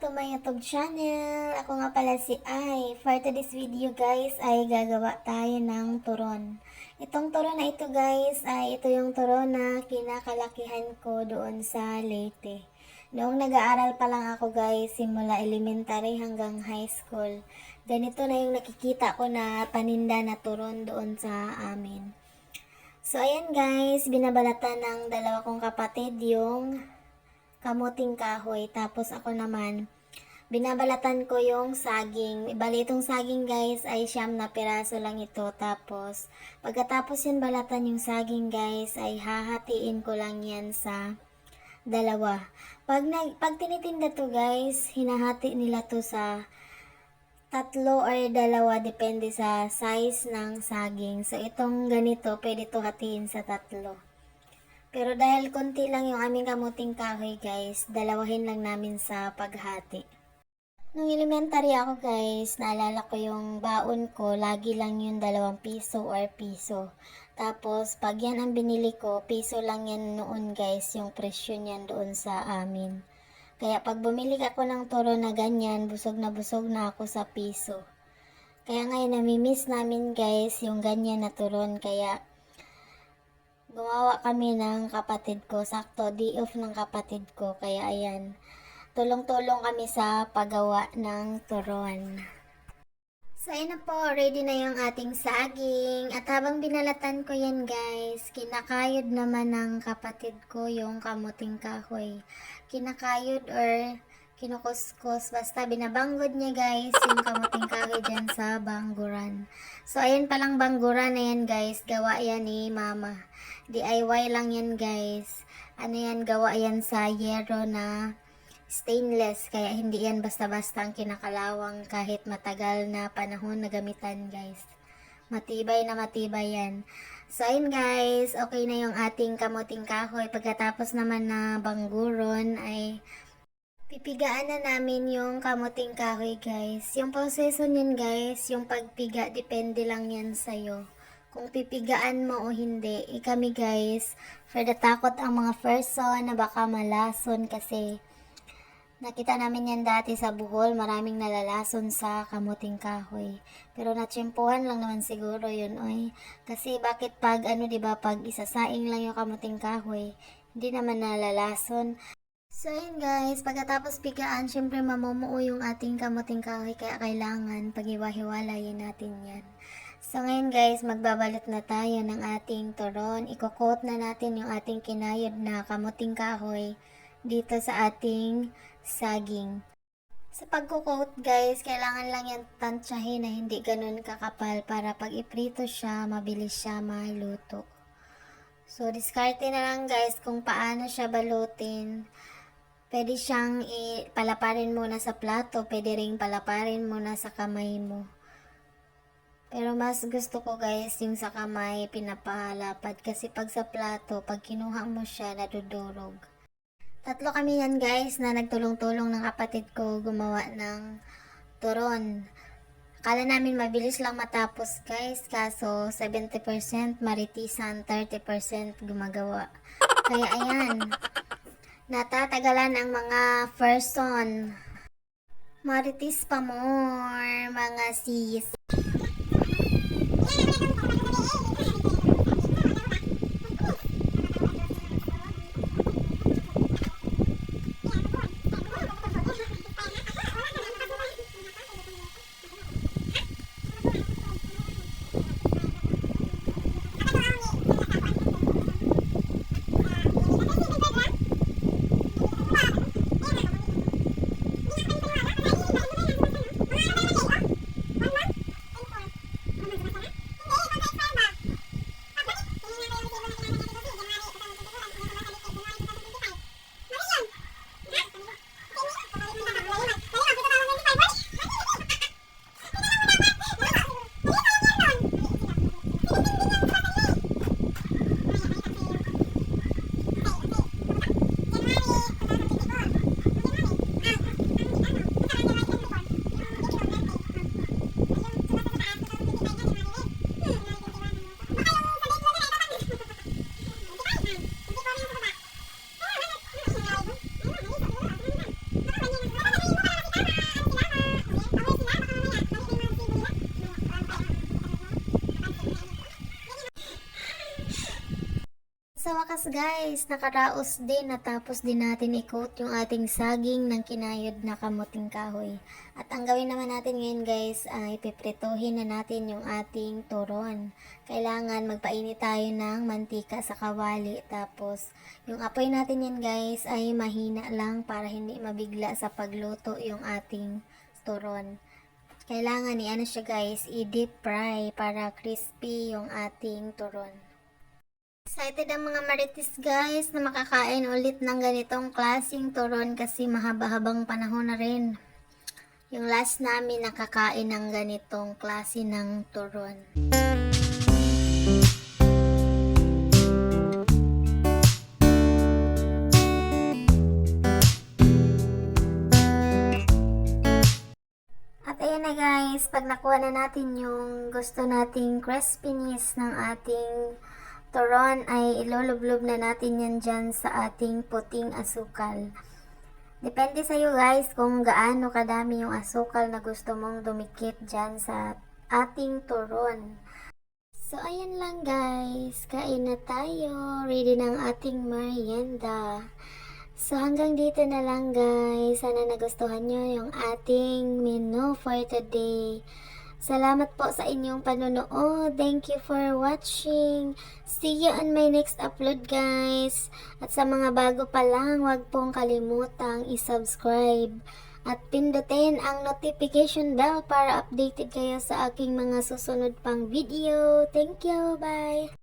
to my YouTube channel. Ako nga pala si Ai. For today's video guys ay gagawa tayo ng turon. Itong turon na ito guys ay ito yung turon na kinakalakihan ko doon sa Leyte. Noong nag-aaral pa lang ako guys, simula elementary hanggang high school. Ganito na yung nakikita ko na paninda na turon doon sa amin. So ayan guys, binabalatan ng dalawa kong kapatid yung kamuting kahoy. Tapos ako naman, binabalatan ko yung saging. Bali itong saging guys ay 9 na piraso lang ito. Tapos, pagkatapos yan balatan yung saging guys, ay hahatiin ko lang yan sa dalawa. Pag tinitinda to guys, hinahati nila to sa 3 or 2, depende sa size ng saging. So itong ganito, pwede to hatiin sa 3. Pero dahil konti lang yung aming kamuting kahoy guys, dalawahin lang namin sa paghati. Nung elementary ako guys, naalala ko yung baon ko, lagi lang yung 2 piso or piso. Tapos pag yan ang binili ko, piso lang yan noon guys, yung presyo niyan doon sa amin. Kaya pag bumili ako ng turon na ganyan, busog na ako sa piso. Kaya ngayon namimiss namin guys yung ganyan na turon, kaya gumawa kami ng kapatid ko. Sakto, day off ng kapatid ko. Kaya ayan, tulong-tulong kami sa paggawa ng turon. So ayan na po, ready na yung ating saging. At habang binalatan ko yan guys, kinakayod naman ng kapatid ko yung kamuting kahoy. Kinakayod or kinukuskus, basta binabanggod niya guys yung kamuting kahoy dyan sa bangguran. So ayan palang bangguran na yan guys, gawa yan ni mama. DIY lang yan guys. Ano yan, gawa yan sa yero na stainless, kaya hindi yan basta-basta ang kinakalawang kahit matagal na panahon na gamitan guys. Matibay na matibay yan. So ayun guys, okay na yung ating kamuting kahoy. Pagkatapos naman na bangguron ay pipigaan na namin yung kamuting kahoy guys. Yung proseso niyan guys, yung pagpiga, depende lang yan sa'yo. Kung pipigaan mo o hindi. Kami guys, for the takot ang mga person na baka malason kasi nakita namin yan dati sa Bohol, maraming nalalason sa kamuting kahoy. Pero natsyempohan lang naman siguro yun, oy. Kasi bakit pag diba, pag isasaing lang yung kamuting kahoy, hindi naman nalalason. So yun guys, pagkatapos pigaan, syempre mamumuo yung ating kamuting kahoy, kaya kailangan pag-iwa-hiwalayin natin yan. So ngayon guys, magbabalot na tayo ng ating turon. Iko-coat na natin yung ating kinayod na kamuting kahoy dito sa ating saging. Sa pagko-coat guys, kailangan lang yan tansyahin na hindi ganun kakapal para pag iprito siya, mabilis siya maluto. So diskarte na lang guys kung paano siya balutin. Pwede siyang palaparin muna sa plato, pwede ring palaparin muna sa kamay mo. Pero mas gusto ko guys yung sa kamay pinapalapad kasi pag sa plato, pag kinuha mo siya, nadudurog. 3 kami yan guys na nagtulong-tulong ng kapatid ko gumawa ng turon. Akala namin mabilis lang matapos guys, kaso 70% maritisan, 30% gumagawa. Kaya ayan, natatagalan ang mga person. Maritis pa more, mga sis. sa wakas guys, nakaraos din, natapos din natin i-coat yung ating saging ng kinayod na kamuting kahoy. At ang gawin naman natin ngayon guys ay piprituhin na natin yung ating turon. Kailangan magpainit tayo ng mantika sa kawali, tapos yung apoy natin yan guys ay mahina lang para hindi mabigla sa pagluto yung ating turon. Kailangan i-ano siya guys, i-deep fry para crispy yung ating turon. Excited ang mga marites guys na makakain ulit ng ganitong klaseng turon kasi mahaba-habang panahon na rin yung last namin nakakain ng ganitong klase ng turon. At ayan na guys, pag nakuha na natin yung gusto nating crispiness ng ating turon ay ilulublob na natin yan dyan sa ating puting asukal. Depende sa iyo guys kung gaano kadami yung asukal na gusto mong dumikit dyan sa ating turon. So ayan lang guys, kain na tayo. Ready ng ating merienda. So hanggang dito na lang guys. Sana nagustuhan nyo yung ating menu for today. Salamat po sa inyong panonood. Thank you for watching. See you on my next upload guys. At sa mga bago pa lang, huwag pong kalimutang i-subscribe at pindutin ang notification bell para updated kayo sa aking mga susunod pang video. Thank you. Bye.